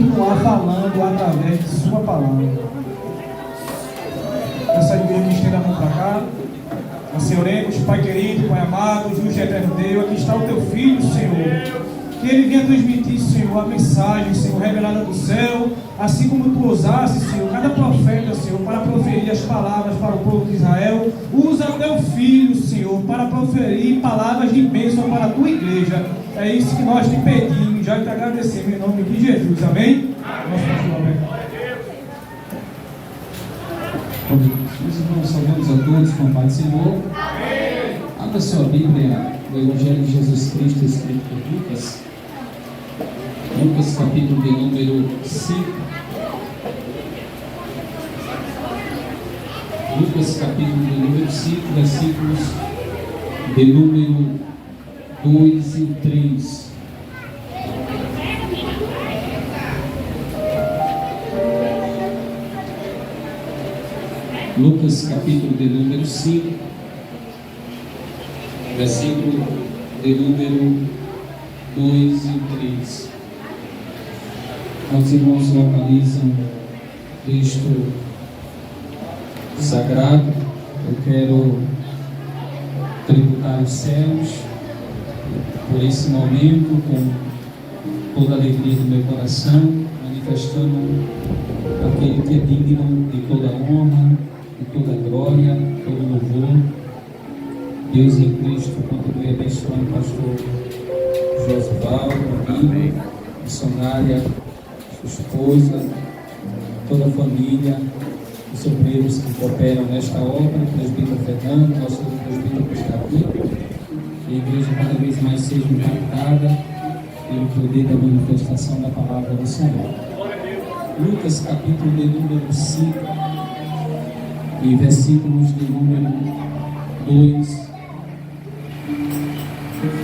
continuar falando através de sua palavra. Essa igreja estenda a mão para cá. Assim oremos, Pai querido, Pai amado, justo e eterno Deus, aqui está o teu Filho, Senhor. Que ele venha transmitir, Senhor, a mensagem, Senhor, revelada do céu, assim como tu usaste, Senhor, cada profeta, Senhor, para proferir as palavras para o povo de Israel. Usa o teu Filho, Senhor, para proferir palavras de bênção para a tua igreja. É isso que nós te pedimos, já te agradecemos em nome de Jesus, amém? Meus irmãos, saudamos a todos com a paz do Senhor. Amém. Abra sua Bíblia no Evangelho de Jesus Cristo, escrito por Lucas. Lucas, capítulo de número 5. Lucas, capítulo de número 5, versículos de número 2 e 3. Lucas, capítulo de número 5, versículo de número 2 e 3. Os irmãos localizam texto sagrado. Eu quero tributar os céus por esse momento com toda a alegria do meu coração, manifestando aquele que é digno de toda honra, de toda glória, todo louvor. Deus em Cristo continue abençoando o pastor Josivaldo, amigo, missionária, sua esposa, toda a família, os obreiros que cooperam nesta obra, o presbítero Fernando, nosso presbítero que está aqui, e a igreja cada vez mais seja impactada pelo poder da manifestação da palavra do Senhor. Lucas, capítulo de número 5, e versículos de número 2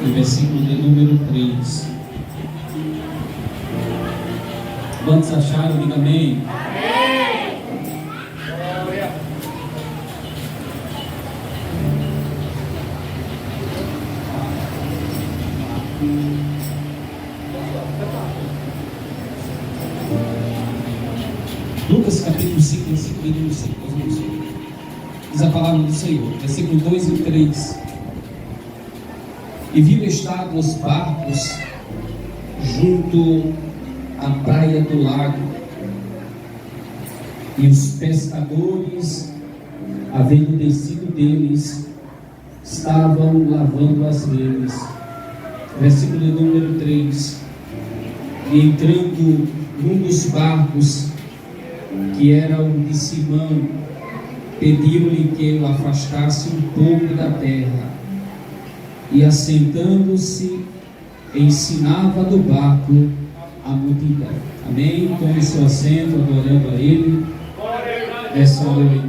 e versículo de número 3. Quantos acharam? Diga amém. Amém. Lucas capítulo 5, versículo de número 5. Diz a palavra do Senhor, versículo 2 e 3. E viu estar os barcos junto à praia do lago, e os pescadores, havendo descido deles, estavam lavando as redes. Versículo de número 3. E entrando num dos barcos, que era o de Simão, pediu-lhe que o afastasse um pouco da terra, e assentando-se, ensinava do barco a multidão. Amém? Tome seu assento, adorando a Ele. Essa hora.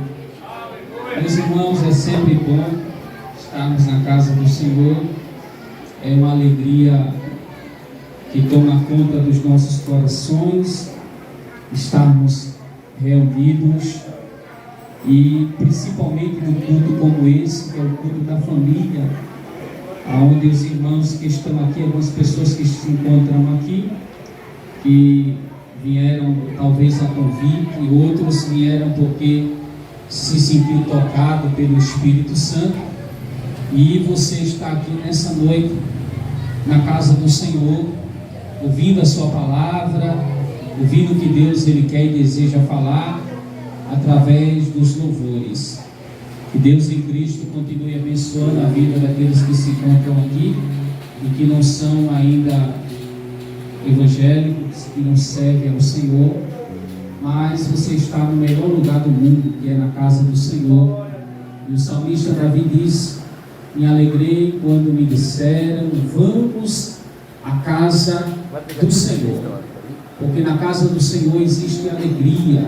Meus irmãos, é sempre bom estarmos na casa do Senhor. É uma alegria que toma conta dos nossos corações, estarmos reunidos, e principalmente num culto como esse, que é o culto da família, onde os irmãos que estão aqui, algumas pessoas que se encontram aqui, que vieram talvez a convite, e outros vieram porque se sentiu tocado pelo Espírito Santo, e você está aqui nessa noite na casa do Senhor, ouvindo a sua palavra, ouvindo o que Deus Ele quer e deseja falar através dos louvores. Que Deus em Cristo continue abençoando a vida daqueles que se encontram aqui e que não são ainda evangélicos, que não servem ao Senhor, mas você está no melhor lugar do mundo, que é na casa do Senhor. E o salmista Davi diz: me alegrei quando me disseram, vamos à casa do Senhor, porque na casa do Senhor existe alegria,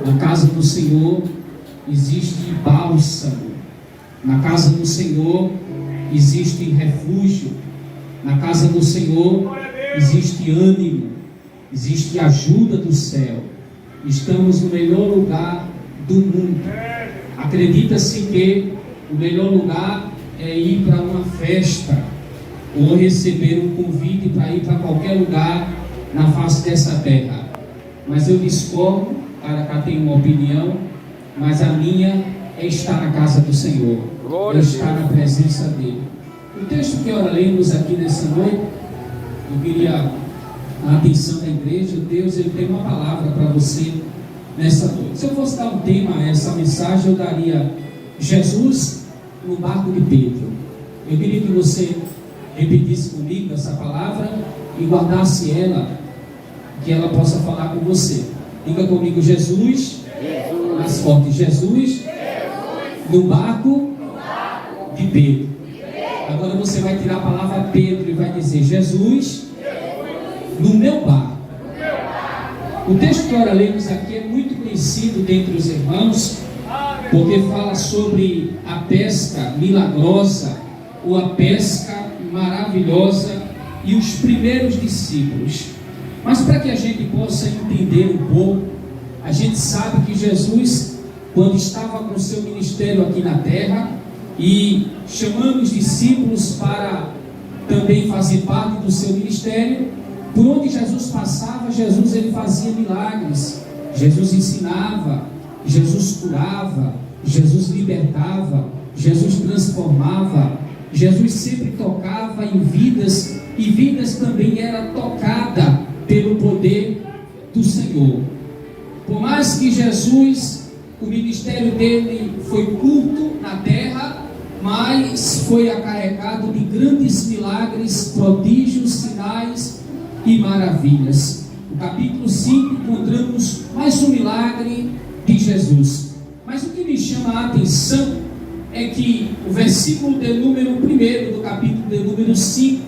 na casa do Senhor existe bálsamo, na casa do Senhor existe refúgio, na casa do Senhor existe ânimo, existe ajuda do céu. Estamos no melhor lugar do mundo. Acredita-se que o melhor lugar é ir para uma festa ou receber um convite para ir para qualquer lugar na face dessa terra. Mas eu discordo, cada cá tem uma opinião, mas a minha é estar na casa do Senhor, é estar na presença dele. O texto que ora lemos aqui nessa noite, eu queria a atenção da igreja. Deus, ele tem uma palavra para você nessa noite. Se eu fosse dar um tema a essa mensagem, eu daria Jesus no barco de Pedro. Eu queria que você repetisse comigo essa palavra e guardasse ela, que ela possa falar com você. Diga comigo: Jesus, mais forte, Jesus no barco de Pedro. Agora você vai tirar a palavra Pedro e vai dizer: Jesus no meu barco. O texto que ora lemos aqui é muito conhecido dentre os irmãos, porque fala sobre a pesca milagrosa, ou a pesca maravilhosa, e os primeiros discípulos. Mas para que a gente possa entender um pouco, a gente sabe que Jesus, quando estava com o seu ministério aqui na terra, e chamando os discípulos para também fazer parte do seu ministério, por onde Jesus passava, Jesus ele fazia milagres, Jesus ensinava, Jesus curava, Jesus libertava, Jesus transformava, Jesus sempre tocava em vidas, e vidas também era tocada pelo poder do Senhor. Por mais que Jesus, o ministério dele foi curto na terra, mas foi acarregado de grandes milagres, prodígios, sinais e maravilhas. No capítulo 5 encontramos mais um milagre de Jesus. Mas o que me chama a atenção é que o versículo de número 1 do capítulo de número 5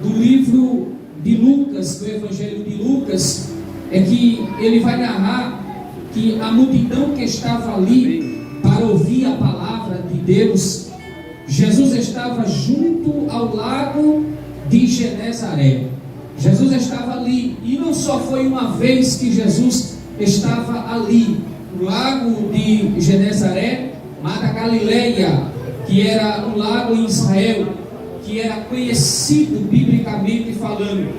do livro de Lucas, do Evangelho de Lucas, é que ele vai narrar que a multidão que estava ali para ouvir a palavra de Deus, Jesus estava junto ao lago de Genezaré. Jesus estava ali, e não só foi uma vez que Jesus estava ali, no lago de Genezaré, Mar da Galileia, que era um lago em Israel, que era conhecido biblicamente falando.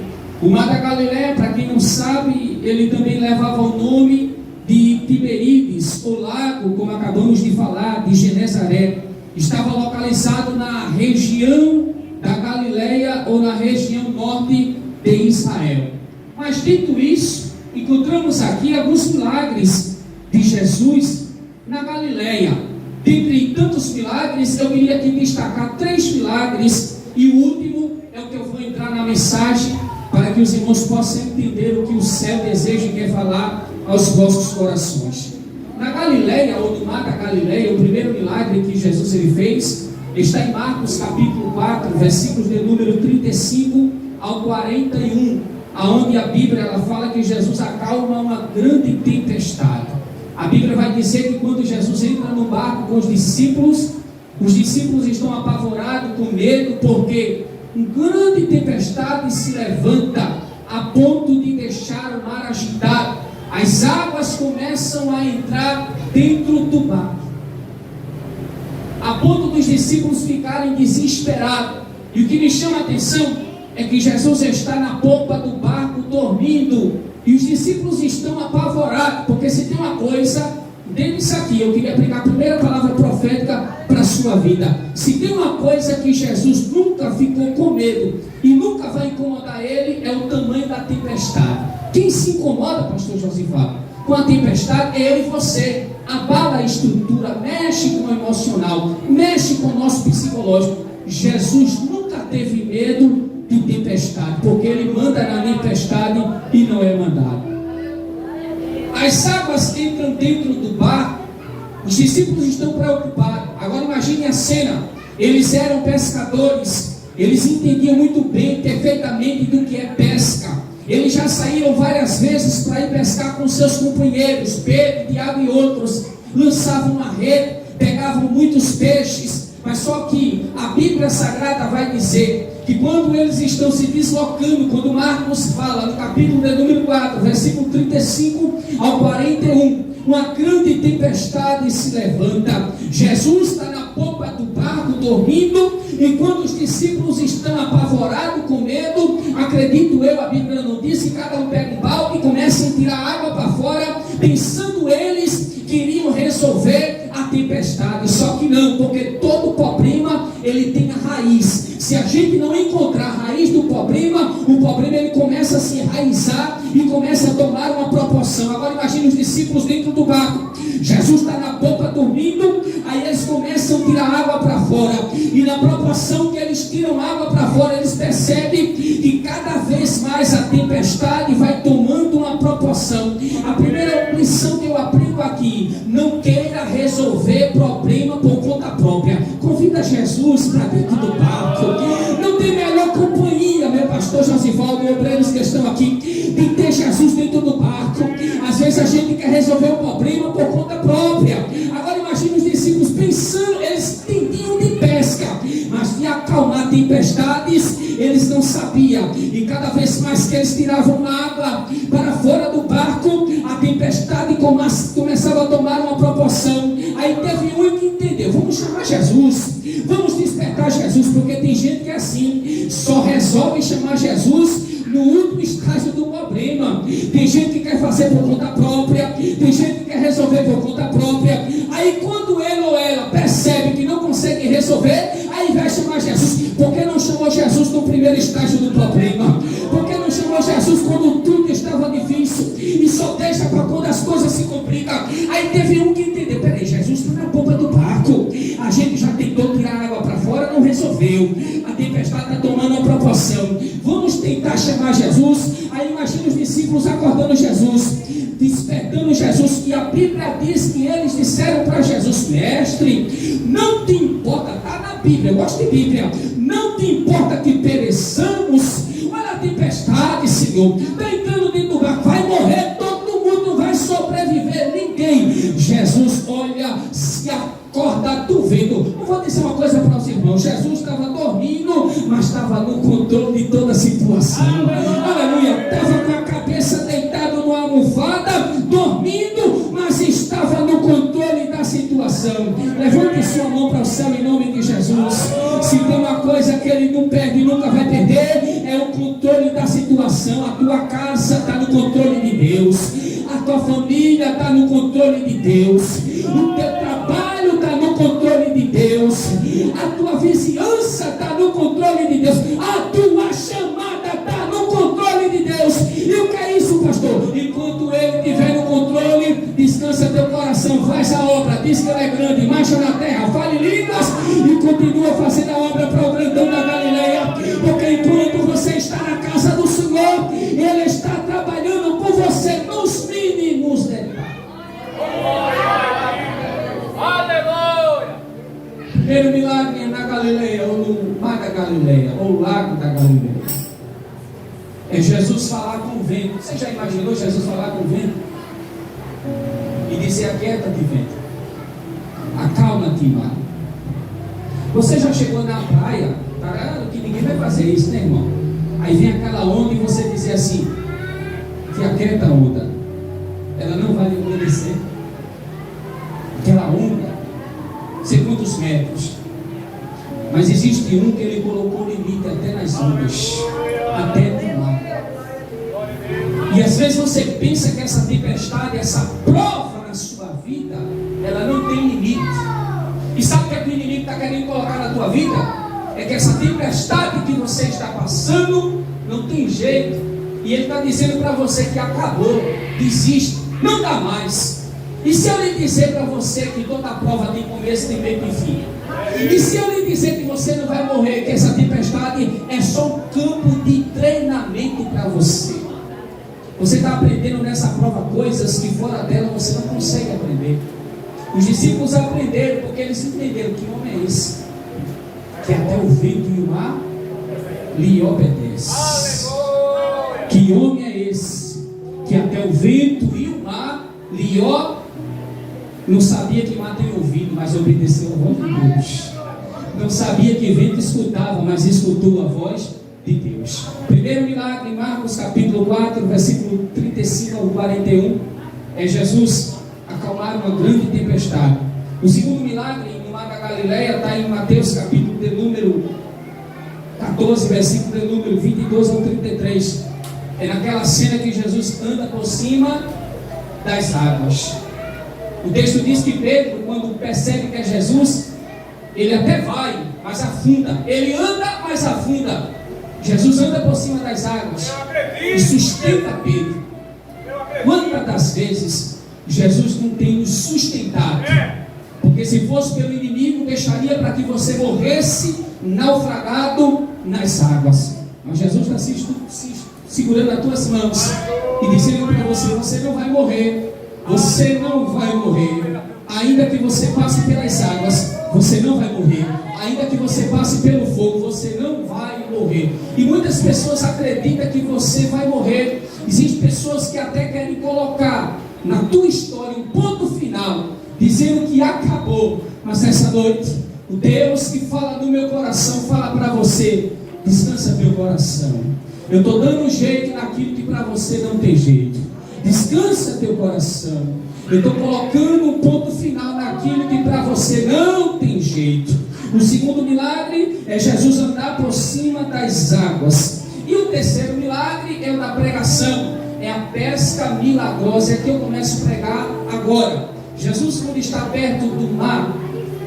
O Mar da Galileia, para quem não sabe, ele também levava o nome de Tiberíades, o lago, como acabamos de falar, de Genezaré. Estava localizado na região da Galileia, ou na região norte de Israel. Mas dito isso, encontramos aqui alguns milagres de Jesus na Galileia. Dentre tantos milagres, eu queria aqui destacar 3 milagres, e o último é o que eu vou entrar na mensagem, para que os irmãos possam entender o que o céu deseja e quer falar aos vossos corações. Na Galileia, ou no Mar da Galileia, o primeiro milagre que Jesus ele fez está em Marcos capítulo 4, versículos de número 35 ao 41, aonde a Bíblia ela fala que Jesus acalma uma grande tempestade. A Bíblia vai dizer que quando Jesus entra no barco com os discípulos estão apavorados, com medo, porque uma grande tempestade se levanta a ponto de deixar o mar agitado. As águas começam a entrar dentro do barco, a ponto dos discípulos ficarem desesperados. E o que me chama a atenção é que Jesus está na polpa do barco dormindo, e os discípulos estão apavorados, porque se tem uma coisa dentro disso aqui, eu queria aplicar a primeira palavra profética para a sua vida. Se tem uma coisa que Jesus nunca ficou com medo e nunca vai incomodar ele, é o tamanho da tempestade. Quem se incomoda, pastor Josivaldo, com a tempestade é eu e você. Abala a estrutura, mexe com o emocional, mexe com o nosso psicológico. Jesus nunca teve medo de tempestade, porque ele manda na tempestade e não é mandado. As águas entram dentro do barco, os discípulos estão preocupados. Agora imagine a cena, eles eram pescadores, eles entendiam muito bem, perfeitamente do que é pesca. Eles já saíram várias vezes para ir pescar com seus companheiros, Pedro, Tiago e outros, lançavam uma rede, pegavam muitos peixes, mas só que a Bíblia Sagrada vai dizer que quando eles estão se deslocando, quando Marcos fala no capítulo de número 4, versículo 35 ao 41, uma grande tempestade se levanta. Jesus está na popa do barco dormindo, Enquanto os discípulos estão apavorados, com medo, acredito eu, a Bíblia não diz, que cada um pega um balde e começa a tirar água para fora, pensando eles que iriam resolver a tempestade. Só que não, porque todo problema ele tem a raiz. Se a gente não encontrar a raiz do problema, o problema ele começa a se enraizar e começa a tomar uma proporção. Agora imagine os discípulos dentro do barco. Jesus está na boca dormindo, aí eles começam a tirar água para fora, e na proporção que eles tiram água para fora, eles percebem que cada vez mais a tempestade vai tomando uma proporção. A primeira lição que eu aprendo aqui: não queira resolver problema por conta própria. Convida Jesus para dentro do barco. Não tem melhor companhia, meu pastor Josivaldo e obreiros que estão aqui, de ter Jesus dentro do barco. Às vezes a gente quer resolver o problema por conta própria. Agora imagine os discípulos pensando, eles entendiam de pesca, mas de acalmar tempestades eles não sabiam. E cada vez mais que eles tiravam água para fora do barco, a tempestade começava a tomar uma proporção. Aí teve um que entendeu: vamos chamar Jesus, vamos despertar Jesus, porque tem gente que é assim, só resolve chamar Jesus no último estágio do problema. Tem gente que quer fazer por conta própria, tem gente que quer resolver por conta própria. Aí quando ele ou ela percebe que não consegue resolver, aí vai chamar Jesus. Por que não chamou Jesus no primeiro estágio do problema? Por que não chamou Jesus quando tudo estava difícil? E só deixa para quando as coisas se complicam. Aí teve um que entendeu: peraí, Jesus está na bomba do barco, a gente já tentou tirar água para fora, não resolveu, a tempestade está tomando uma proporção, vamos tentar chamar Jesus. Aí imagina os discípulos acordando Jesus, despertando Jesus, e a Bíblia diz que eles disseram para Jesus: mestre, não te importa, está na Bíblia, eu gosto de Bíblia, não te importa que pereçamos? Olha a tempestade, Senhor, está entrando dentro do barco, vai morrer todo mundo, não vai sobreviver ninguém. Jesus olha, se acorda do vento. Eu vou dizer uma coisa para os irmãos: Jesus estava dormindo, mas estava no controle de toda a situação. Aleluia. Estava com a cabeça deitada numa almofada, dormindo, mas estava no controle da situação. Levante sua mão para o céu em nome de Jesus. Se tem uma coisa que ele não perde e nunca vai perder, é o controle da situação. A tua casa está no controle de Deus, a tua família está no controle de Deus, o teu trabalho está no controle de Deus, a tua vizinhança está no controle de Deus, a tua chamada está no controle de Deus. E o que é isso, pastor? Enquanto ele estiver no controle, descansa teu coração, faz a obra, diz que ele é grande, marcha na terra, fale línguas e continua fazendo a obra para o grandão da Galileia, porque enquanto você está na casa do Senhor, ele está trabalhando por você nos mínimos detalhes. Aleluia! Primeiro milagre é na Galileia, ou no mar da Galileia, ou lago da Galileia. É Jesus falar com o vento. Você já imaginou Jesus falar com o vento? E dizer: aquieta-te, vento, acalma-te, mar. Você já chegou na praia, que ninguém vai fazer isso, né, irmão? Aí vem aquela onda e você dizer assim: que aquieta a onda, ela não vai lhe obedecer. Aquela onda, sei quantos metros, mas existe um que ele colocou limite até nas ondas, até no mar. E às vezes você pensa que essa tempestade, essa prova na sua vida, ela não tem limite. E sabe o que o inimigo está querendo colocar na tua vida? É que essa tempestade que você está passando não tem jeito, e ele está dizendo para você que acabou, desiste, não dá mais. E se eu lhe dizer para você que toda prova tem começo, tem meio e fim? E se eu lhe dizer que você não vai morrer, que essa tempestade é só um campo de treinamento para você? Você está aprendendo nessa prova coisas que fora dela você não consegue aprender. Os discípulos aprenderam porque eles entenderam: que homem é esse que até o vento e o mar lhe obedece? Que homem é esse que até o vento e o mar lhe obedece? Não sabia que mar tem ouvido, mas obedeceu a voz de Deus. Não sabia que vento escutava, mas escutou a voz de Deus. Primeiro milagre em Marcos capítulo 4, versículo 35 ao 41, é Jesus acalmar uma grande tempestade. O segundo milagre no mar da Galileia, está em Mateus capítulo de número 14, versículo de número 22 ao 33. É naquela cena que Jesus anda por cima das águas. O texto diz que Pedro, quando percebe que é Jesus, ele até vai, mas afunda. Ele anda, mas afunda. Jesus anda por cima das águas e sustenta Pedro. Quantas das vezes Jesus não tem nos sustentado? Porque se fosse pelo inimigo, deixaria para que você morresse naufragado nas águas. Mas Jesus está se segurando nas tuas mãos e dizendo para você: você não vai morrer. Você não vai morrer. Ainda que você passe pelas águas, você não vai morrer. Ainda que você passe pelo fogo, você não vai morrer. E muitas pessoas acreditam que você vai morrer. Existem pessoas que até querem colocar na tua história um ponto final, dizendo que acabou. Mas nessa noite, o Deus que fala no meu coração fala para você: descansa teu coração. Eu estou dando um jeito naquilo que para você não tem jeito. Descansa teu coração. Eu estou colocando um ponto final naquilo que para você não tem jeito. O segundo milagre é Jesus andar por cima das águas. E o terceiro milagre é o da pregação. É a pesca milagrosa. É que eu começo a pregar agora. Jesus, quando está perto do mar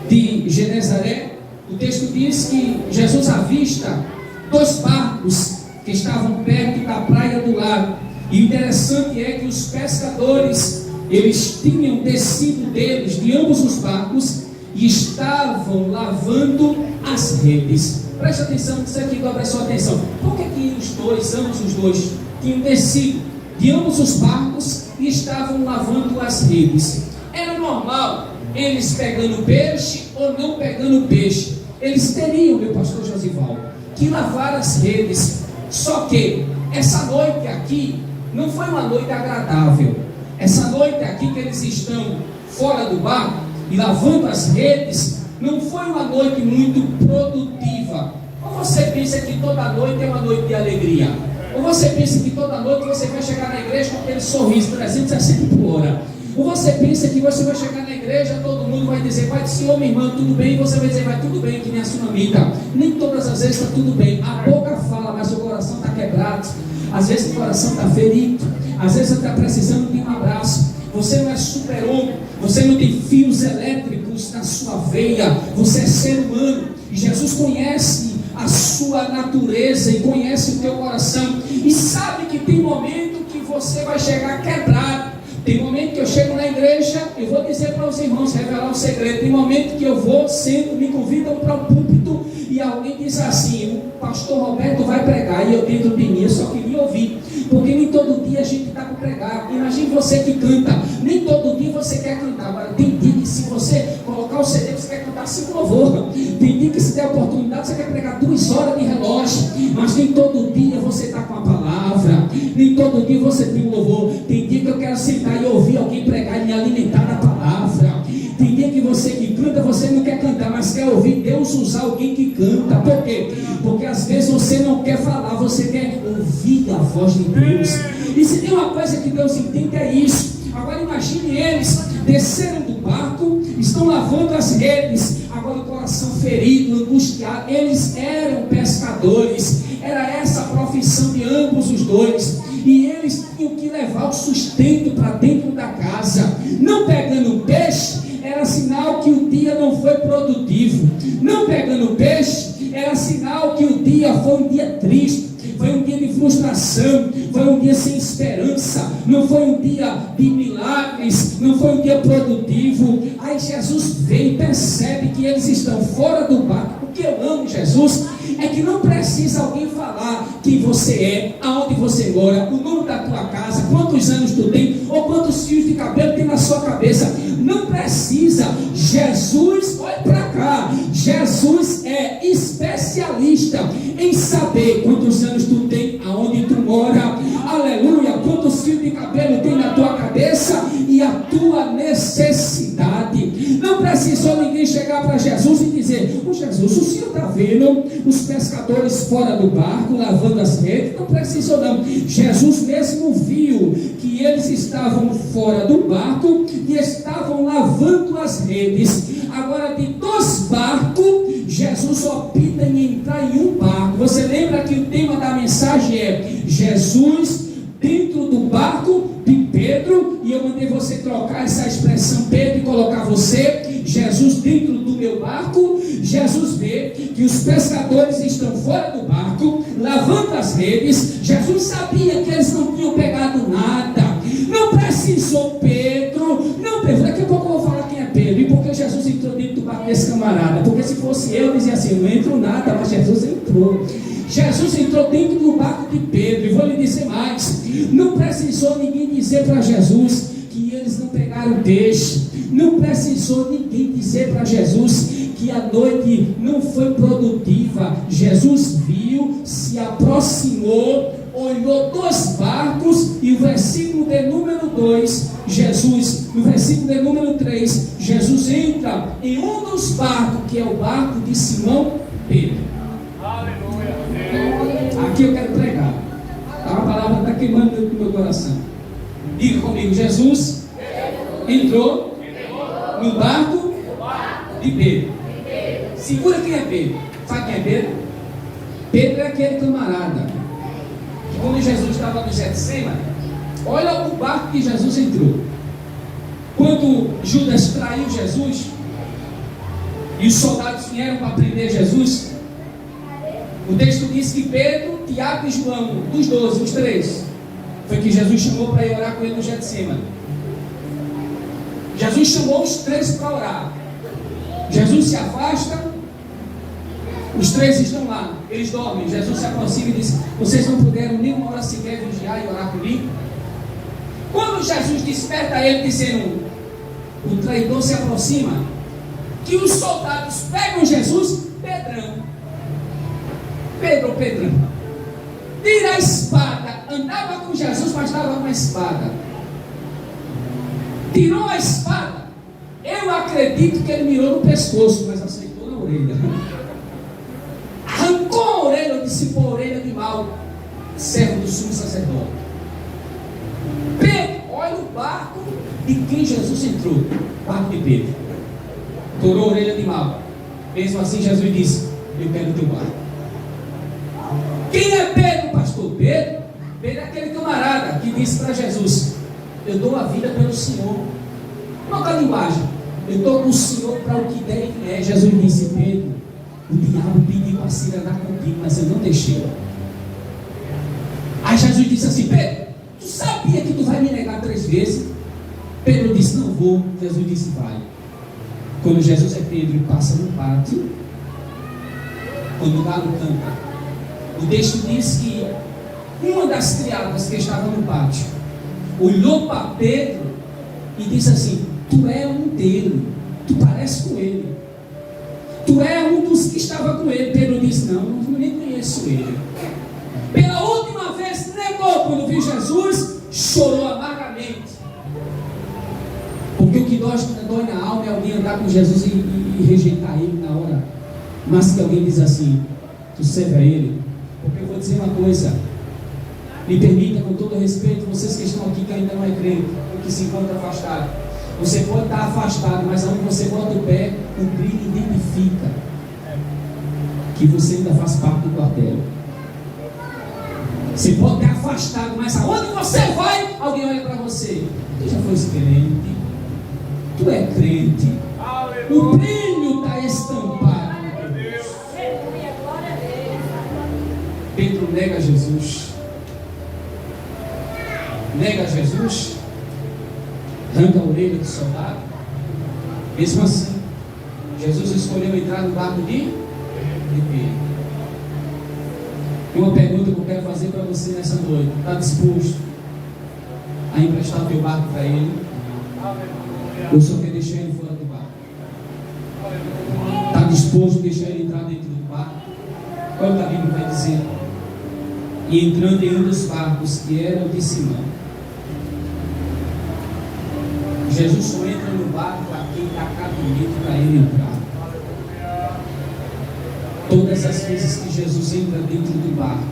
de Genezaré, o texto diz que Jesus avista 2 barcos que estavam perto da praia do lago. E o interessante é que os pescadores, eles tinham descido deles, de ambos os barcos, e estavam lavando as redes. Preste atenção, isso aqui dobra a sua atenção. Por que ambos os dois, tinham descido de ambos os barcos e estavam lavando as redes? Era normal eles pegando peixe ou não pegando peixe. Eles teriam, meu pastor Josival, que lavar as redes. Só que essa noite aqui não foi uma noite agradável. Essa noite aqui que eles estão fora do barco e lavando as redes, não foi uma noite muito produtiva. Ou você pensa que toda noite é uma noite de alegria? Ou você pensa que toda noite você vai chegar na igreja com aquele sorriso 360 por hora? Ou você pensa que você vai chegar na igreja, todo mundo vai dizer: Pai do Senhor, minha irmã, tudo bem? E você vai dizer: vai tudo bem, que nem a sunamita. Nem todas as vezes está tudo bem. A boca fala, mas o coração está quebrado. Às vezes o coração está ferido. Às vezes você está precisando de um abraço. Você não é super-homem. Você não tem fios elétricos na sua veia. Você é ser humano. E Jesus conhece a sua natureza e conhece o teu coração. E sabe que tem momento que você vai chegar quebrado. Tem momento que eu chego na igreja, eu vou dizer para os irmãos, revelar um segredo. Tem momento que eu vou, sento, me convidam para o púlpito e alguém diz assim: o pastor Roberto vai pregar. E eu dentro de mim, eu só queria ouvir. Porque nem todo dia a gente está para pregar. Imagine você que canta, nem todo dia você quer cantar. Agora tem dia que se você colocar o CD, você quer cantar 5 louvor. Tem dia que se der oportunidade, você quer pregar 2 horas de relógio. Mas nem todo dia você está com a palavra. Nem todo dia você tem um louvor. Tem dia que eu quero sentar e ouvir alguém pregar e me alimentar da palavra. Tem dia que você que canta, você não quer cantar, mas quer ouvir Deus usar alguém que canta. Por quê? Porque às vezes você não quer falar, você quer ouvir a voz de Deus. E se tem uma coisa que Deus entende, é isso. Agora imagine eles desceram do barco, estão lavando as redes, agora o coração ferido, angustiado. Eles eram pescadores, era essa a profissão de ambos os dois, e eles tinham que levar o sustento para dentro da casa. Não pegando peixe era sinal que o dia não foi produtivo. Não pegando peixe era sinal que o dia foi um dia triste. Foi um dia de frustração, foi um dia sem esperança, não foi um dia de milagres, não foi um dia produtivo. Aí Jesus vem e percebe que eles estão fora do barco. O que eu amo, Jesus, é que não precisa alguém falar quem você é, aonde você mora, o nome da tua casa, quantos anos tu tem, ou quantos fios de cabelo tem na sua cabeça. Não precisa. Jesus, olha para cá, Jesus é especialista em saber quantos anos tu tem, aonde tu mora, aleluia, quantos fios de cabelo tem na tua cabeça e a tua necessidade. Não precisou ninguém alguém chegar para Jesus e dizer: ô Jesus, o senhor está vendo os pescadores fora do barco lavando as redes? Não precisou não. Jesus mesmo viu que eles estavam fora do barco e estavam lavando as redes. Agora, de 2 barcos, Jesus opta em entrar em um barco. Você lembra que o tema da mensagem é Jesus dentro do barco de Pedro, e eu mandei você trocar essa expressão Pedro e colocar você, Jesus dentro do meu barco. Jesus vê que os pescadores estão fora do barco, lavando as redes. Jesus sabia que eles não tinham pegado nada, não precisou Pedro, daqui a pouco eu vou falar quem é Pedro, e porque Jesus entrou dentro do barco desse camarada, porque se fosse eu dizia assim, não entro nada, mas Jesus entrou. Jesus entrou dentro do barco de Pedro, e vou lhe dizer mais, não precisou ninguém dizer para Jesus que eles não pegaram peixe, não precisou ninguém dizer para Jesus que a noite não foi produtiva. Jesus viu, se aproximou, olhou 2 barcos, e o versículo de número 2, Jesus, no versículo de número 3, Jesus entra em um dos barcos, que é o barco de Simão Pedro. Aqui eu quero pregar. A palavra está queimando dentro do meu coração. Diga comigo: Jesus entrou no barco de Pedro. Segura quem é Pedro. Sabe quem é Pedro? Pedro é aquele camarada que, quando Jesus estava no Getsemane, olha o barco que Jesus entrou. Quando Judas traiu Jesus e os soldados vieram para prender Jesus, o texto diz que Pedro, Tiago e João, dos 12, os 3, foi que Jesus chamou para ir orar com ele no Getsemane. Jesus chamou os 3 para orar. Jesus se afasta, os 3 estão lá, eles dormem. Jesus se aproxima e diz: vocês não puderam nem uma hora sequer vigiar e orar comigo? Quando Jesus desperta ele dizendo: o traidor se aproxima, que os soldados pegam Jesus, Pedrão, tira a espada. Andava com Jesus, mas estava com a espada. Tirou a espada. Eu acredito que ele mirou no pescoço, mas aceitou na orelha. Arrancou a orelha, eu disse: pô, orelha de mal, servo do sumo sacerdote. Pedro, olha o barco de quem Jesus entrou, barco de Pedro. Torou a orelha de mal. Mesmo assim, Jesus disse: eu quero o teu barco. Quem é Pedro, pastor? Pedro é aquele camarada que disse para Jesus: eu dou a vida pelo Senhor. Nota a linguagem: eu estou com o Senhor para o que der e vier. Jesus disse: Pedro, o diabo pediu para se andar contigo, mas eu não deixei. Aí Jesus disse assim: Pedro, tu sabia que tu vai me negar 3 vezes? Pedro disse: não vou. Jesus disse: vai. Quando Jesus é Pedro e passa no pátio, quando o galo canta, o texto diz que uma das criadas que estava no pátio olhou para Pedro e disse assim: tu é um dele, tu parece com ele, tu é um dos que estava com ele. Pedro disse: não, eu nem conheço ele. Pela última vez negou. Quando viu Jesus, chorou amargamente, porque o que dói na alma é alguém andar com Jesus e rejeitar ele na hora, mas que alguém diz assim: tu serve a ele. Porque eu vou dizer uma coisa, me permita, com todo respeito, vocês que estão aqui que ainda não é crente, ou que se encontram afastados. Você pode estar afastado, mas aonde você bota o pé, o brilho identifica que você ainda faz parte do quartel. Você pode estar afastado, mas aonde você vai, alguém olha para você: tu já foi crente, tu é crente. O brilho está estampado. Pedro nega Jesus, arranca a orelha do soldado. Mesmo assim, Jesus escolheu entrar no barco de Pedro. E uma pergunta que eu quero fazer para você nessa noite: está disposto a emprestar o teu barco para ele? Ou só quer deixar ele fora do barco? Está disposto a deixar ele entrar dentro do barco? Olha o que a Bíblia vai dizer: e entrando em um dos barcos, que era o de Simão. Jesus só entra no barco a quem dá cabimento para para ele entrar. Todas as vezes que Jesus entra dentro do barco,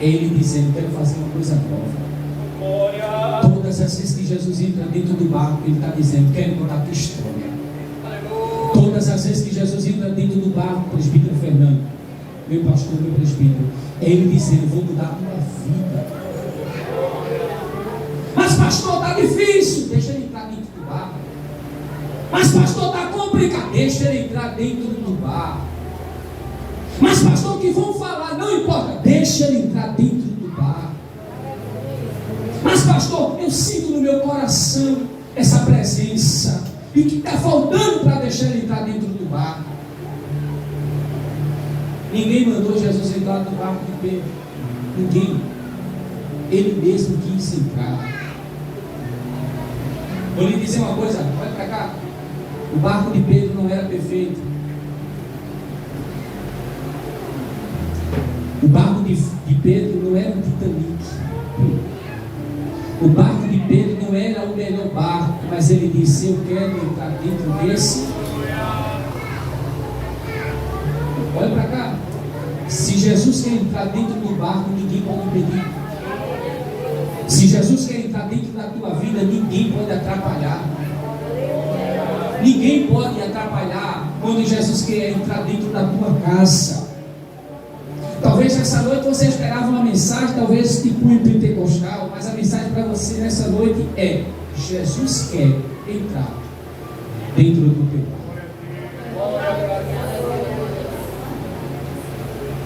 é ele dizendo: quero fazer uma coisa nova. Todas as vezes que Jesus entra dentro do barco, ele está dizendo: quero contar a tua história. Todas as vezes que Jesus entra dentro do barco, presbítero Fernando, meu pastor, meu presbítero, é ele dizendo: vou mudar a tua vida. Mas pastor, está difícil, deixa ele entrar dentro do barco. Mas pastor, está complicado, deixa ele entrar dentro do barco. Mas pastor, o que vão falar? Não importa, deixa ele entrar dentro do barco. Mas pastor, eu sinto no meu coração essa presença, e o que está faltando para deixar ele entrar dentro do barco? Ninguém mandou Jesus entrar no barco de Pedro. Ninguém. Ele mesmo quis entrar. Vou lhe dizer uma coisa, olha para cá. O barco de Pedro não era perfeito. O barco de Pedro não era um Titanic. O barco de Pedro não era o melhor barco, mas ele disse: eu quero entrar dentro desse. Olha para cá. Se Jesus quer entrar dentro do barco, ninguém pode impedir. Se Jesus quer entrar dentro da tua vida, ninguém pode atrapalhar. Ninguém pode atrapalhar quando Jesus quer entrar dentro da tua casa. Talvez nessa noite você esperava uma mensagem, talvez tipo um pentecostal, mas a mensagem para você nessa noite é: Jesus quer entrar dentro do teu barco.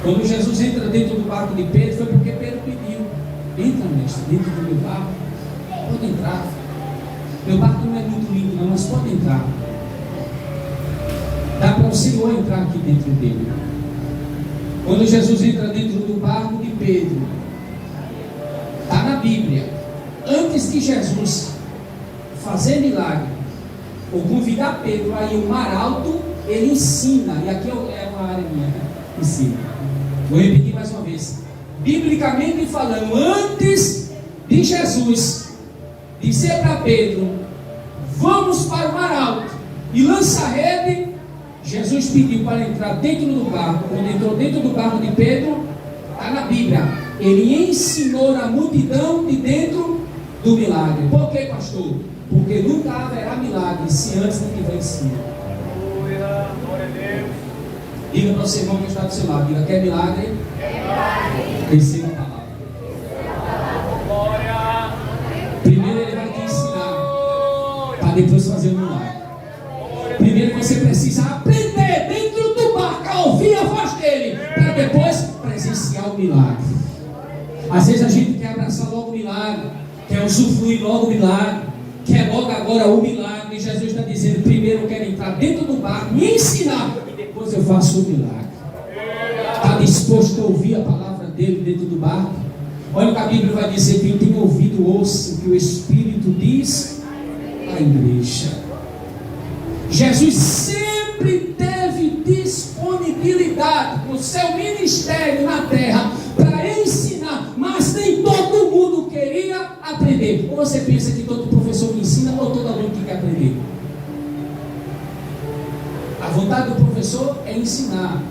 Quando Jesus entra dentro do barco de Pedro, foi porque Pedro pediu: entra, mestre, dentro do meu barco, pode entrar. Meu barco não é muito lindo não, mas pode entrar. Dá para o Senhor entrar aqui dentro dele. Quando Jesus entra dentro do barco de Pedro, está na Bíblia, antes de Jesus fazer milagre, ou convidar Pedro a ir ao mar alto, ele ensina, e aqui é uma área minha, ensina. Vou repetir mais uma vez. Biblicamente falando, antes de Jesus dizer para Pedro: vamos para o mar alto e lança a rede, Jesus pediu para entrar dentro do barco. Quando entrou dentro do barco de Pedro, está na Bíblia, ele ensinou a multidão de dentro do milagre. Por que, pastor? Porque nunca haverá milagre se antes não tiver ensino. Diga para o seu irmão que está do seu lado: diga, quer milagre? Receba a palavra. Primeiro ele vai te ensinar, para depois fazer o milagre. Primeiro você precisa aprender dentro do barco a ouvir a voz dele, para depois presenciar o milagre. Às vezes a gente quer abraçar logo o milagre, quer usufruir logo o milagre, quer logo agora o milagre. E Jesus está dizendo: primeiro eu quero entrar dentro do barco, me ensinar, e depois eu faço o milagre. Está disposto a ouvir a palavra dele dentro do barco? Olha o que a Bíblia vai dizer: quem tem ouvido, ouça o que o Espírito diz à igreja. Jesus sempre teve disponibilidade no seu ministério na terra para ensinar, mas nem todo mundo queria aprender. Ou você pensa que todo professor que ensina, ou todo aluno que quer aprender? A vontade do professor é ensinar,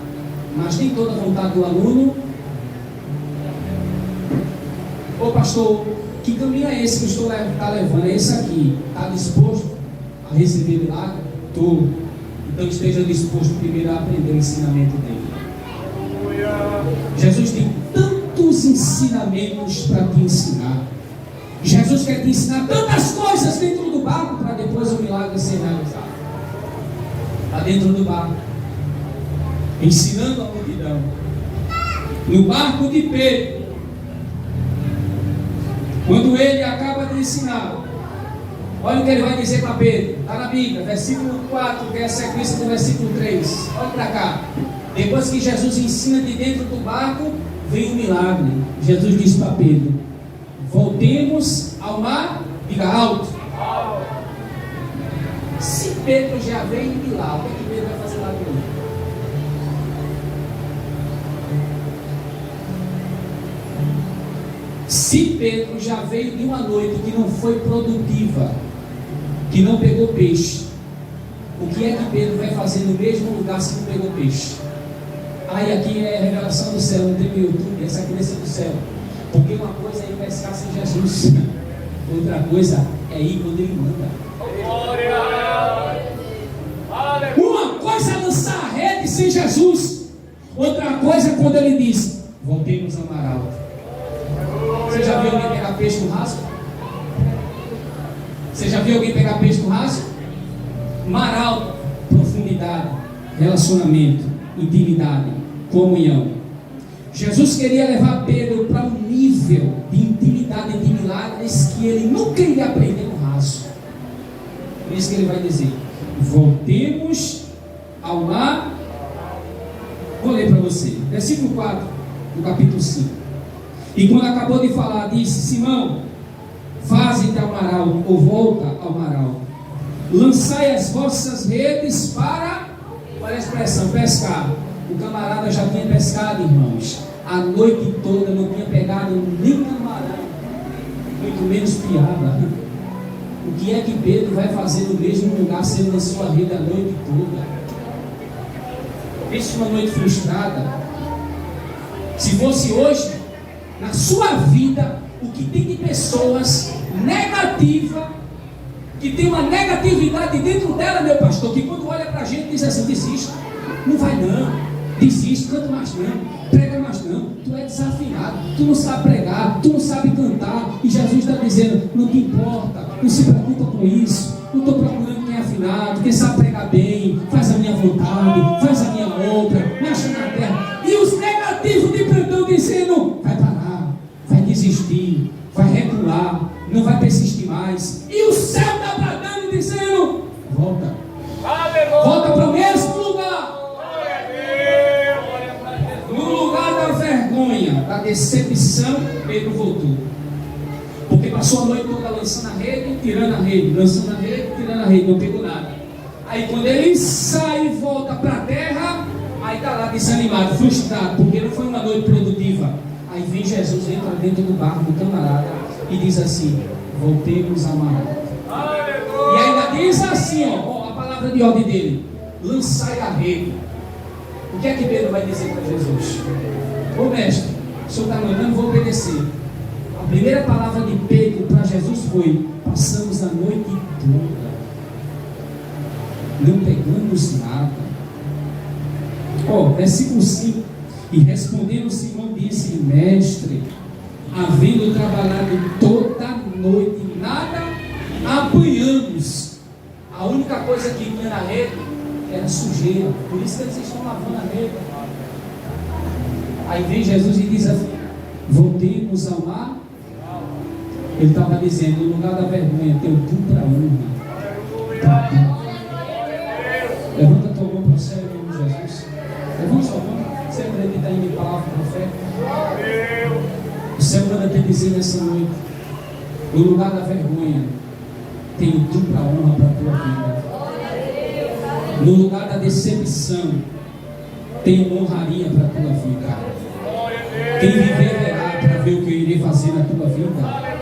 mas nem toda a vontade do aluno. Ô pastor, que caminho é esse que eu estou levando? É esse aqui. Está disposto a receber milagre? Estou. Então esteja disposto primeiro a aprender o ensinamento dele. Jesus tem tantos ensinamentos para te ensinar. Jesus quer te ensinar tantas coisas dentro do barco, para depois o milagre ser realizado. Está dentro do barco, ensinando a multidão. No barco de Pedro, quando ele acaba de ensinar, olha o que ele vai dizer para Pedro. Está na Bíblia, versículo 4, que é a sequência do versículo 3. Olha para cá. Depois que Jesus ensina de dentro do barco, vem um milagre. Jesus diz para Pedro: voltemos ao mar. Diga alto. Se Pedro já veio de lá, o que Pedro vai fazer lá de novo? Se Pedro já veio de uma noite que não foi produtiva, que não pegou peixe, O que é que Pedro vai fazer no mesmo lugar se não pegou peixe? Aí aqui é a revelação do céu, não tem no YouTube, essa aqui desce do céu. Porque uma coisa é ir pescar sem Jesus, outra coisa é ir quando ele manda. Uma coisa é lançar a rede sem Jesus, outra coisa é quando ele diz: voltemos ao mar alto. Você já viu alguém pegar peixe no raso? Você já viu alguém pegar peixe no raso? Mar alto, profundidade, relacionamento, intimidade, comunhão. Jesus queria levar Pedro para um nível de intimidade e de milagres que ele nunca iria aprender no raso. Por isso que ele vai dizer: voltemos ao mar. Vou ler para você, versículo 4 do capítulo 5. E quando acabou de falar, disse: Simão, faze-te ao mar alto, ou volta ao mar alto, lançai as vossas redes para, olha a expressão, pescar. O camarada já tinha pescado, irmãos, a noite toda, não tinha pegado nem camarão, muito menos piaba. O que é que Pedro vai fazer no mesmo lugar se ele lançou a rede a noite toda? Pense uma noite frustrada. Se fosse hoje, na sua vida, o que tem de pessoas negativas, que tem uma negatividade dentro dela, meu pastor, que quando olha para a gente diz assim: desista, não vai não, desiste, canta mais não, prega mais não, tu é desafinado, tu não sabe pregar, tu não sabe cantar. E Jesus está dizendo: não te importa, não se preocupa com isso, não estou procurando quem é afinado, quem sabe pregar bem, faz a minha vontade, faz a minha obra, marcha na terra. E os negativos de plantão dizendo: vai parar, vai desistir, vai recuar, não vai persistir mais. E o céu está bradando dizendo: volta, volta para o mesmo lugar. No lugar da vergonha, da decepção, Pedro voltou. Porque passou a noite toda lançando a rede, tirando a rede, lançando a rede, tirando a rede, não pegou nada. Aí quando ele sai e volta para a terra, aí está lá desanimado, frustrado, porque não foi uma noite produtiva. Aí vem Jesus, entra dentro do barco do camarada e diz assim: voltemos ao mar alto. E ainda diz assim, ó, a palavra de ordem dele: lançai a rede. O que é que Pedro vai dizer para Jesus? Ô mestre, o senhor está mandando, vou obedecer. A primeira palavra de Pedro para Jesus foi: passamos a noite toda, não pegamos nada. Ó, versículo 5. E respondendo Simão disse: mestre, havendo trabalhado toda a noite, nada apanhamos. A única coisa que tinha na rede era sujeira, por isso que eles estão lavando a rede. Aí vem Jesus e diz assim: voltemos ao mar. Ele estava dizendo: no lugar da vergonha tem o dupla honra. Levanta tua mão para o céu em nome de Jesus. Levanta sua mão. Você acredita em palavra profética? O céu manda te dizer nessa noite: no lugar da vergonha tem dupla honra para a tua vida. No lugar da decepção tem honraria para a tua vida. Quem viver verá para ver o que eu irei fazer na tua vida.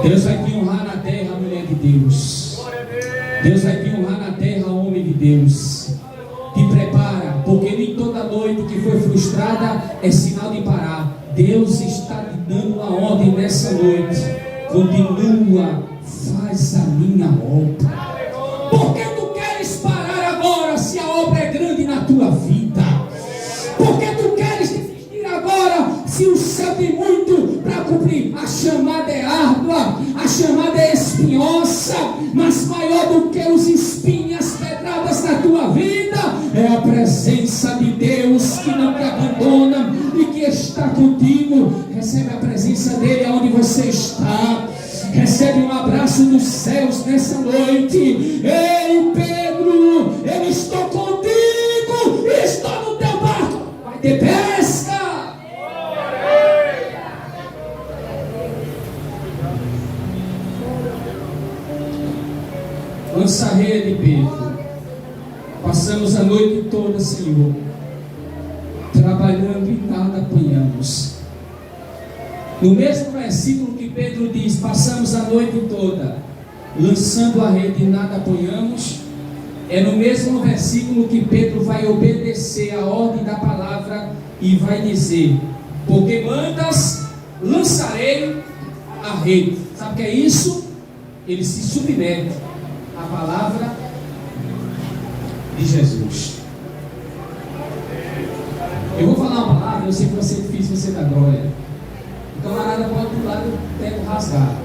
Deus vai te honrar na terra, mulher de Deus. Deus vai te honrar na terra, homem de Deus. Te prepara, porque nem toda noite que foi frustrada é sinal de parar. Deus está te dando uma ordem nessa noite: continua, faz a minha obra. Por que tu queres parar agora se a obra é grande na tua vida? Por que tu queres desistir agora se o céu tem muito para cumprir? A chamada é árdua, a chamada é espinhosa, mas maior do que os espinhos e as pedradas na tua vida é a presença de Deus que não te abandona e que está contigo. Recebe a presença dele aonde você está. Recebe um abraço dos céus nessa noite. Ei, Pedro, eu estou contigo, estou no teu barco. Vai ter pesca. Lança a rede, Pedro. Passamos a noite toda, Senhor, trabalhando e nada apanhamos. No mesmo versículo que Pedro diz: passamos a noite toda lançando a rede e nada apanhamos. É no mesmo versículo que Pedro vai obedecer a ordem da palavra e vai dizer: porque mandas, lançarei a rede. Sabe o que é isso? Ele se submete à palavra de Jesus. Eu vou falar uma palavra, eu sei que vai ser difícil você dar glória. O camarada pode pular do teto rasgar.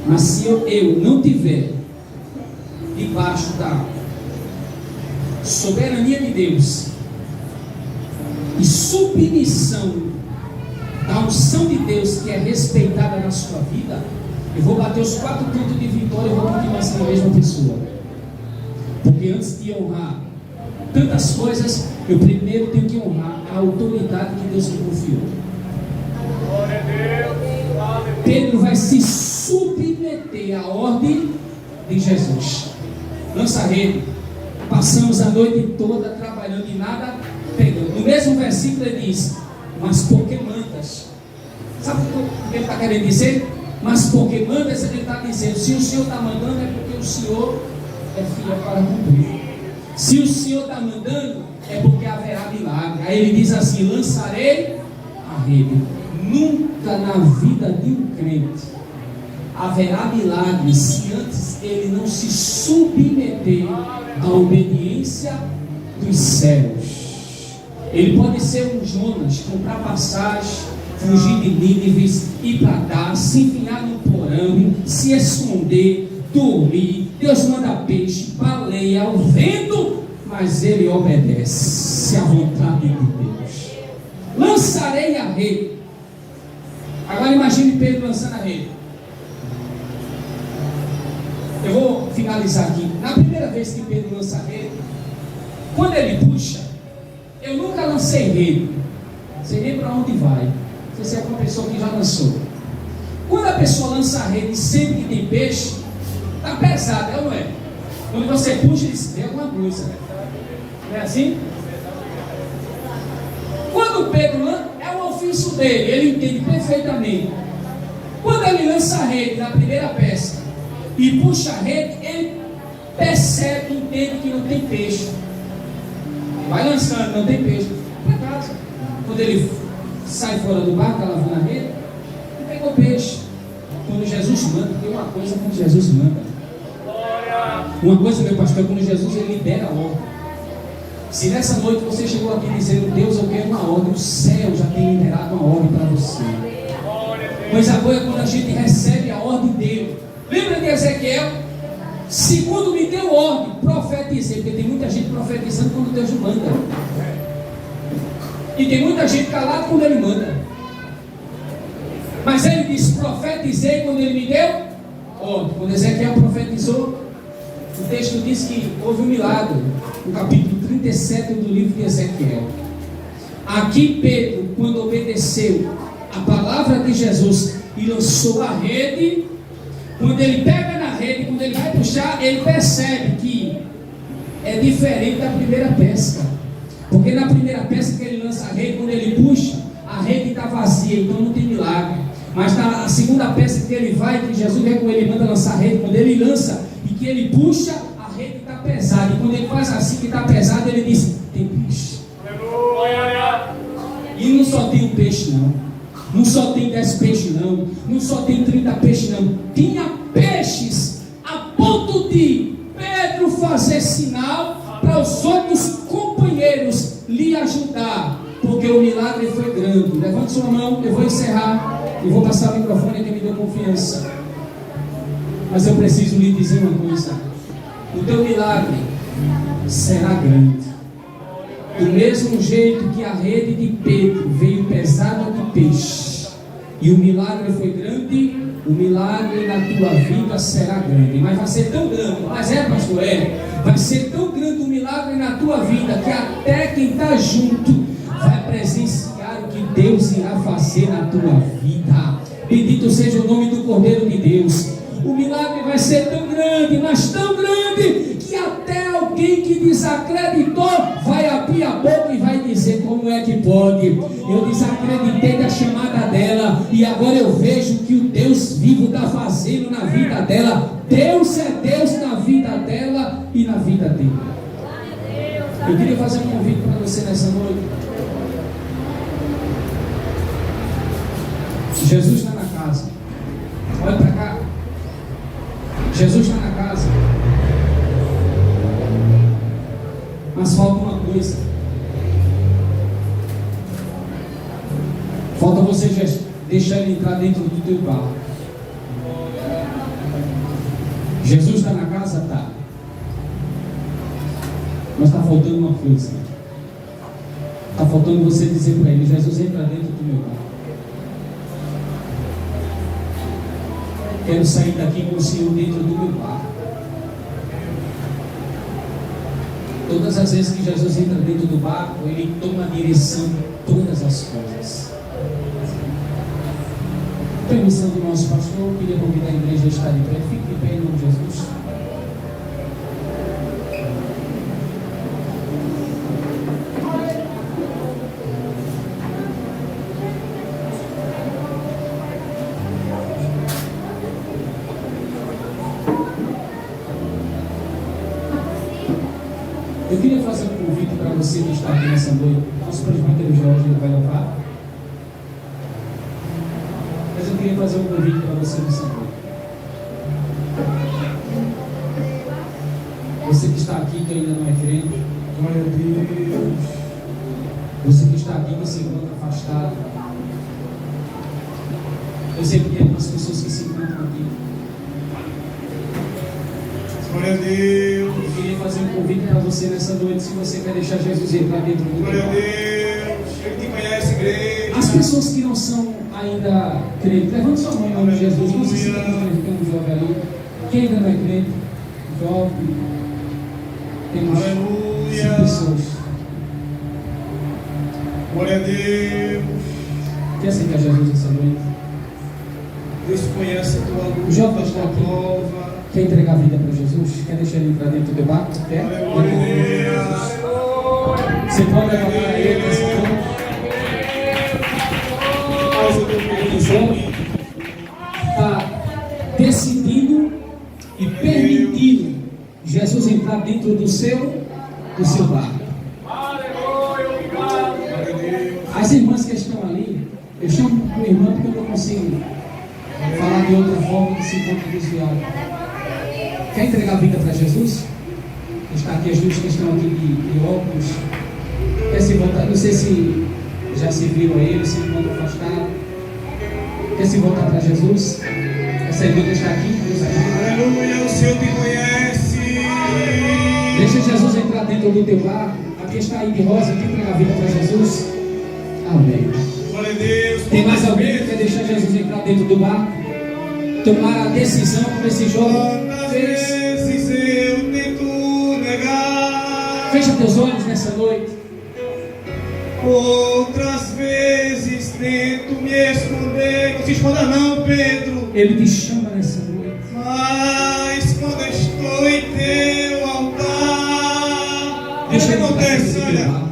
Mas se eu não tiver debaixo da soberania de Deus e submissão da unção de Deus que é respeitada na sua vida, eu vou bater os 4 pontos de vitória e vou continuar sendo a mesma pessoa. Porque antes de honrar tantas coisas, eu primeiro tenho que honrar a autoridade que Deus me confiou. Pedro vai se submeter à ordem de Jesus. Lança a rede. Passamos a noite toda trabalhando e nada pegando. No mesmo versículo ele diz: mas porque mandas. Sabe o que ele está querendo dizer? Mas porque mandas, ele está dizendo: se o Senhor está mandando, é porque o Senhor é fiel para cumprir. Se o Senhor está mandando, é porque haverá milagre. Aí ele diz assim: lançarei a rede. Nunca na vida de um crente haverá milagre se antes ele não se submeter à obediência dos céus. Ele pode ser um Jonas, comprar passagem, fugir de Nínives, ir para dar, se enfiar no porão, se esconder, dormir. Deus manda peixe, baleia, o vento, mas ele obedece à vontade de Deus. Lançarei a rede. Agora imagine Pedro lançando a rede. Eu vou finalizar aqui. Na primeira vez que Pedro lança a rede, quando ele puxa, eu nunca lancei rede, não sei nem para onde vai. Não sei se é uma pessoa que já lançou. Quando a pessoa lança a rede sempre que tem peixe, está pesado, é ou não é? Quando você puxa, ele vê alguma coisa. Não é assim? Quando Pedro lança, é o ofício dele, ele entende perfeitamente. Quando ele lança a rede na primeira pesca e puxa a rede, ele percebe, entende que não tem peixe. Vai lançando, não tem peixe. Para casa. Quando ele sai fora do barco, está lavando a rede, não pegou peixe. Quando Jesus manda, tem uma coisa quando Jesus manda. Uma coisa, meu pastor, quando Jesus ele libera a ordem. Se nessa noite você chegou aqui dizendo: Deus, eu quero uma ordem, o céu já tem liberado uma ordem para você. Coisa boa é quando a gente recebe a ordem dele. Lembra de Ezequiel? Segundo me deu ordem, profetizei. Porque tem muita gente profetizando quando Deus manda. E tem muita gente calada quando ele manda. Mas ele disse: profetizei quando ele me deu ordem. Quando Ezequiel profetizou, o texto diz que houve um milagre. No capítulo 37 do livro de Ezequiel. Aqui Pedro, quando obedeceu a palavra de Jesus e lançou a rede, quando ele pega na rede, quando ele vai puxar, ele percebe que é diferente da primeira pesca. Porque na primeira pesca que ele lança a rede, quando ele puxa, a rede está vazia, então não tem milagre. Mas na segunda pesca que ele vai, que Jesus vem com ele, manda lançar a rede, quando ele lança e que ele puxa, a rede está pesada. E quando ele faz assim que está pesado, ele diz: tem peixe. E não só tem um peixe não. Não só tem 10 peixes não. Não só tem 30 peixes não. Tinha peixes a ponto de Pedro fazer sinal para os outros companheiros lhe ajudar. Porque o milagre foi grande. Levante sua mão, eu vou encerrar. E vou passar o microfone que me deu confiança. Mas eu preciso lhe dizer uma coisa: o teu milagre será grande. Do mesmo jeito que a rede de Pedro veio pesada de peixe, e o milagre foi grande, o milagre na tua vida será grande. Mas vai ser tão grande, mas pastor, vai ser tão grande o milagre na tua vida, que até quem está junto vai presenciar o que Deus irá fazer na tua vida. Bendito seja o nome do Cordeiro de Deus. O milagre vai ser tão grande, mas tão grande, que até alguém que desacreditou vai abrir a boca e vai dizer: como é que pode? Eu desacreditei da chamada dela, e agora eu vejo que o Deus vivo está fazendo na vida dela. Deus é Deus na vida dela e na vida dele. Eu queria fazer um convite para você nessa noite. Jesus está na casa. Olha para cá. Jesus está na casa. Mas falta uma coisa. Falta você deixar ele entrar dentro do teu carro. Jesus está na casa? Tá. Mas está faltando uma coisa. Está faltando você dizer para ele: Jesus, entra dentro do meu carro. Quero sair daqui com o Senhor dentro do meu barco. Todas as vezes que Jesus entra dentro do barco, Ele toma a direção de todas as coisas. Permissão do nosso pastor, eu queria convidar a igreja a estar de pé. Fique de pé em nome de Jesus. Eu queria fazer um convite para você que está aqui nessa noite. Nosso presbítero Jorge, ele vai louvar. Mas eu queria fazer um convite para você nessa noite. Você que está aqui que ainda não é crente. Glória a Deus. Você que está aqui que se encontra afastado. Eu sei que tem algumas pessoas que se encontram aqui. Glória a Deus. Eu queria fazer um convite para você nessa noite, se você quer deixar Jesus entrar dentro do Glória a teu Deus. Ele te conhece, igreja. As pessoas que não são ainda crentes, levante sua mão em nome de Jesus. Não sei se está ficando jovem ali. Quem ainda não é crente, jovem. Temos 5 pessoas. Glória a Deus. Quer aceitar Jesus essa noite? Deus conhece a tua luta, O jovem a está tua aqui. prova. Quer entregar a vida para Jesus? Quer deixar ele entrar dentro do barco? Quer? Glória a Deus. Você pode levantar a ele nessa noite? Está decidindo e permitindo Jesus entrar dentro do seu barco. As irmãs que estão ali, eu chamo por irmã porque eu não consigo falar de outra forma que se encontra desviado. Quer entregar a vida para Jesus? Está aqui as duas que estão aqui de óculos. Quer se voltar? Não sei se já se viram a ele, se encontram afastados. Quer se voltar para Jesus? Essa irmã que está aqui, Deus ajuda. Aleluia, o Senhor te conhece. Deixa Jesus entrar dentro do teu barco. Aqui está aí de rosa, quer entregar a vida para Jesus? Amém. Glória a Deus. Tem mais alguém que quer deixar Jesus entrar dentro do barco? Tomar a decisão como esse jovem Quantas fez. vezes eu tento negar, Fecha teus olhos nessa noite. outras vezes tento me esconder. Não se esconda não, Pedro. Ele te chama nessa noite. Mas quando estou em teu altar, o que Deixa ele entrar acontece? dentro do teu Olha, barco.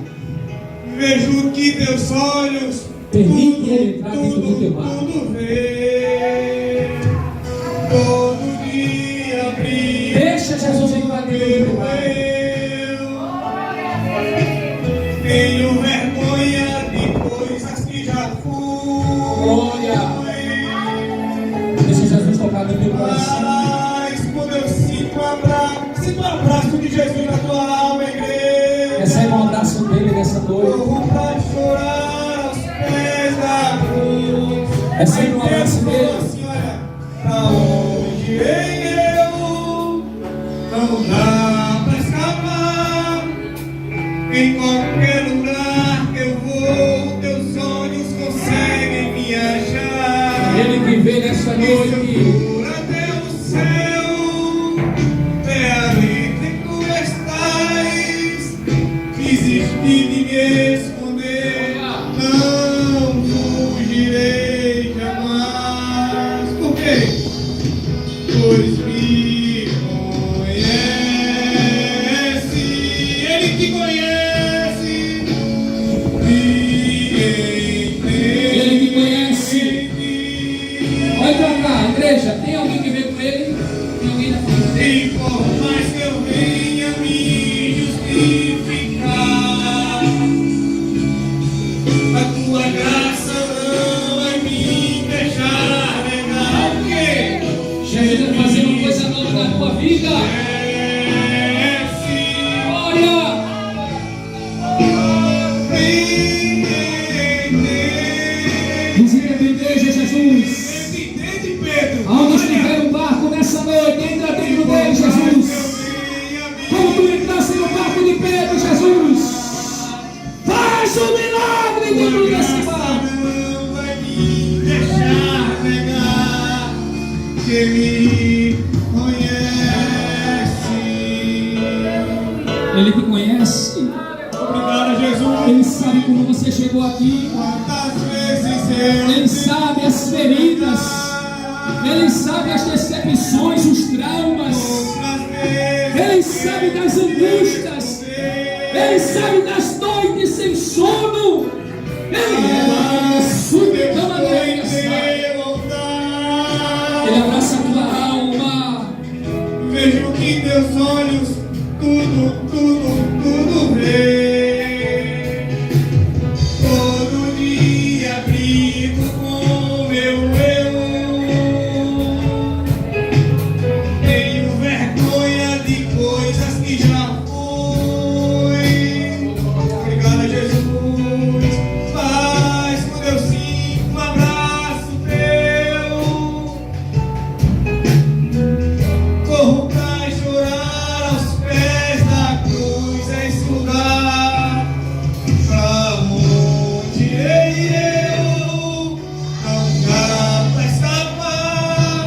vejo que teus olhos Permite ele entrar dentro do teu barco. tudo vê. Todo dia brilha. Deixa Jesus entrar dentro do teu barco. Tenho vergonha de coisas que já fui. Glória. Deixa Jesus tocar no teu coração. Mas quando eu sinto o abraço de Jesus na tua alma, igreja, Recebe um abraço dele nessa noite. corro pra chorar aos pés da cruz. Recebe um abraço dele. Senhora, pra onde irei eu? Não dá pra escapar. Em qualquer lugar que eu vou, teus olhos conseguem me achar. Ele que vê nessa noite. Até o céu, é ali que tu estás. Desistir de me esconder, não fugirei jamais. Por quê? Pois me conhece, Ele te conhece, Ele te conhece. Olha pra cá, igreja. Tem alguém que veio com ele? Tem alguém na frente dele? E por mais que eu venha vida. Glória. Nos entende, Jesus. Aonde estiver um barco nessa noite, entra dentro dele, Jesus. Como tu entraste no barco de Pedro, Jesus. Faz um milagre dentro desse barco. Não vai me deixar negar que me conhece. Ele te conhece. Obrigado, Jesus. Ele sabe como você chegou aqui. Quantas vezes Ele sabe as feridas. Ele sabe as decepções, os traumas. Ele sabe das angústias. Ele sabe das noites sem sono. Ele é subcama dele. Ele abraça a tua alma. Vejo que teus olhos tudo vê. Todo dia brigo com meu eu. Tenho vergonha de coisas que já fui. Obrigado, Jesus. Faz quando eu sinto um abraço teu. Corro pra chorar aos pés da cruz. É esse lugar pra onde irei eu. Não dá pra escapar.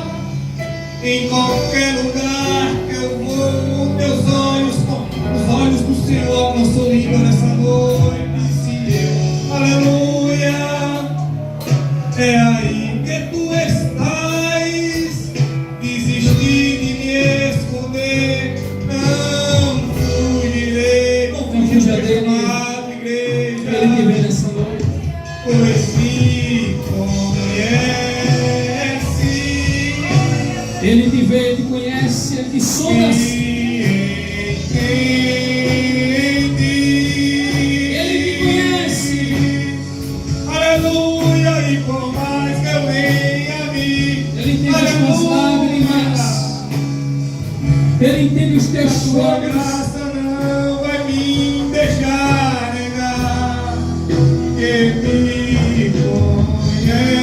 Em qualquer lugar que eu vou, teus olhos, os olhos do Senhor não sorriam nessa noite. Se eu, aleluia, é aí que tu estás. Desistir de me esconder, não fugirei, não fuja fugirei dele. chamado igreja, Ele te vê nessa noite. pois me conhece. Ele te vê, te conhece, ele te sonda. Ele te conhece. Aleluia, e por mais que eu venha vir, Ele entende as tuas lágrimas. Ele entende os teus a tua choros. graça não vai me deixar negar que me conhece.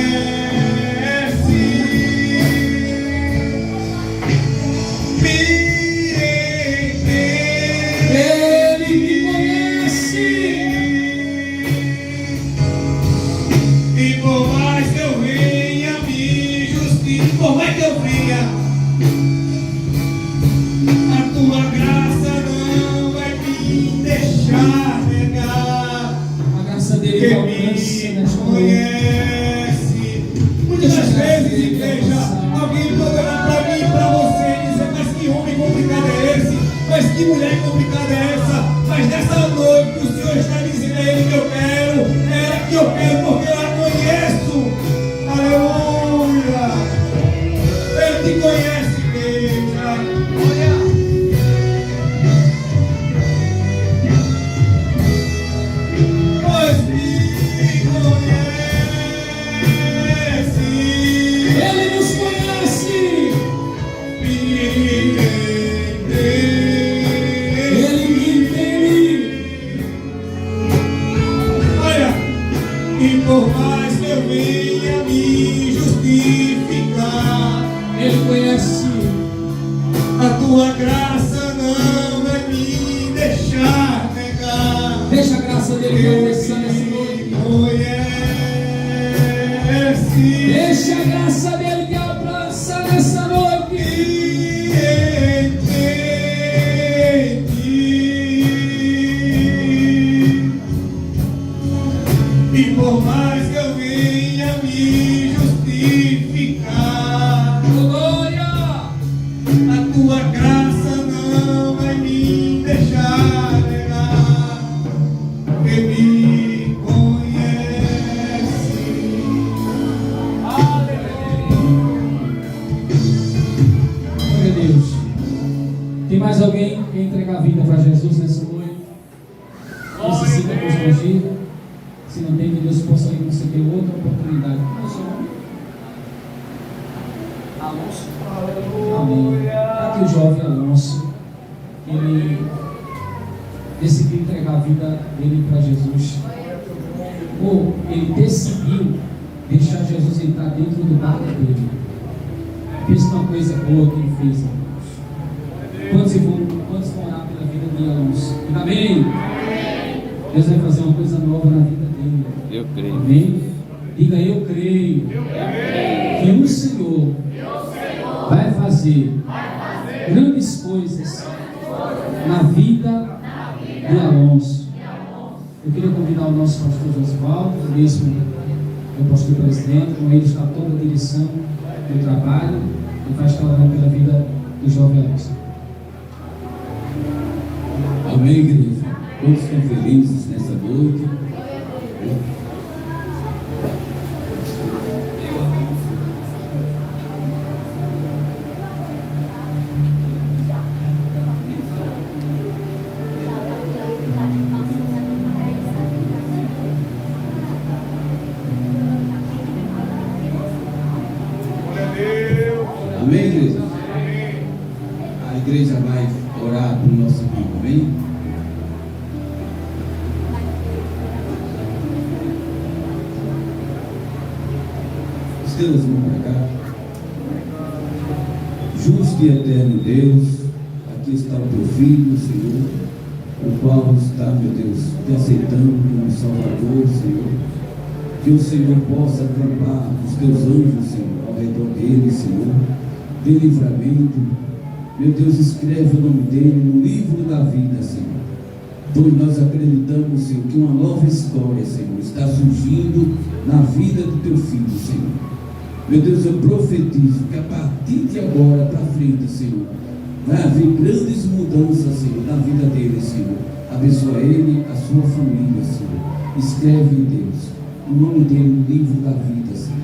Ele te conhece. E por mais que eu venha me justificar, por mais que eu venha, a tua graça não vai me deixar negar A graça dele que te alcança me nesta noite. conhece. Muitas vezes, igreja, alguém pode olhar para mim e para você e dizer: mas que homem complicado é esse? Mas que mulher complicada é essa? Mas nessa noite o Senhor está dizendo a ele que eu quero, ela que eu quero, porque eu a conheço. Aleluia! Ele te conhece, igreja. Olha! Pois me conhece. Ele nos conhece. Ele me entende. Olha, e por mais que eu venha me justificar, Ele conhece. a tua graça não vai me deixar negar. Deixa a graça dele Que acontecer nessa me noite. conhece. Deixa a graça dele te abraçar nessa noite. E por mais que eu venha me justificar, Glória. a tua graça não vai me deixar negar que me conhece. Glória a Deus. Tem mais alguém que quer entregar a vida para Jesus nessa noite? Necessita constranger? Se não tem, que Deus possa lhe conceder outra oportunidade. Qual é o seu nome? Alonso. Amém. que o jovem Alonso, ele decidiu entregar a vida dele para Jesus, ou ele decidiu deixar Jesus entrar dentro do barco dele. Pensa uma coisa boa que ele fez, irmãos. Quantos vão orar pela vida de Alonso? Amém? Deus vai fazer uma coisa nova na vida dele. Eu creio. Amém? Diga, eu creio. Que o Senhor vai fazer grandes coisas na vida de Alonso. Eu queria convidar o nosso pastor Josivaldo, mesmo o pastor presidente, com ele está toda a direção do trabalho e vai estar orando pela vida do jovem Alonso. Amém, igreja? Todos estão felizes nessa noite. Amém, igreja? A igreja vai orar para o nosso amigo, amém? Estamos vamos para cá. Justo e eterno Deus, aqui está o teu filho, Senhor, o qual está, meu Deus, te aceitando como Salvador, Senhor. Que o Senhor possa acampar os teus anjos, Senhor, ao redor dele, Senhor, de livramento. Meu Deus, escreve o nome dele no livro da vida, Senhor. Pois nós acreditamos, Senhor, que uma nova história, Senhor, está surgindo na vida do teu filho, Senhor. Meu Deus, eu profetizo que a partir de agora para frente, Senhor, vai haver grandes mudanças, Senhor, na vida dele, Senhor. Abençoa ele, a sua família, Senhor. Escreve, Deus, o nome dele no livro da vida, Senhor.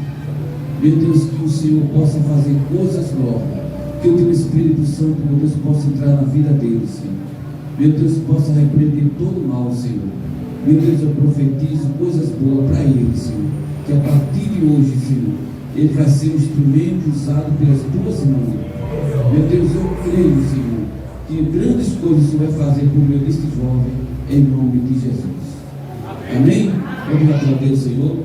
Meu Deus, que o Senhor possa fazer coisas novas, que o teu Espírito Santo, meu Deus, possa entrar na vida dele, Senhor. Meu Deus, possa repreender todo o mal, Senhor. Meu Deus, eu profetizo coisas boas para ele, Senhor. Que a partir de hoje, Senhor, ele vai ser um instrumento usado pelas tuas mãos. Meu Deus, eu creio, Senhor, que grandes coisas o Senhor vai fazer por meio deste jovem, em nome de Jesus. Amém? Vamos aplaudir o Senhor.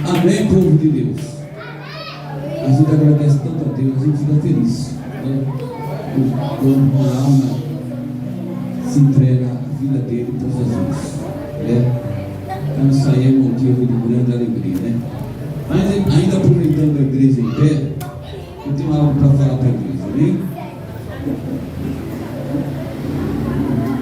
Amém, povo de Deus. A gente agradece tanto a Deus, a gente fica feliz, né? Quando a alma se entrega a vida dele para Jesus, né? Então isso aí é motivo de grande alegria, né? Mas ainda aproveitando a igreja em pé, eu tenho algo para falar para a igreja.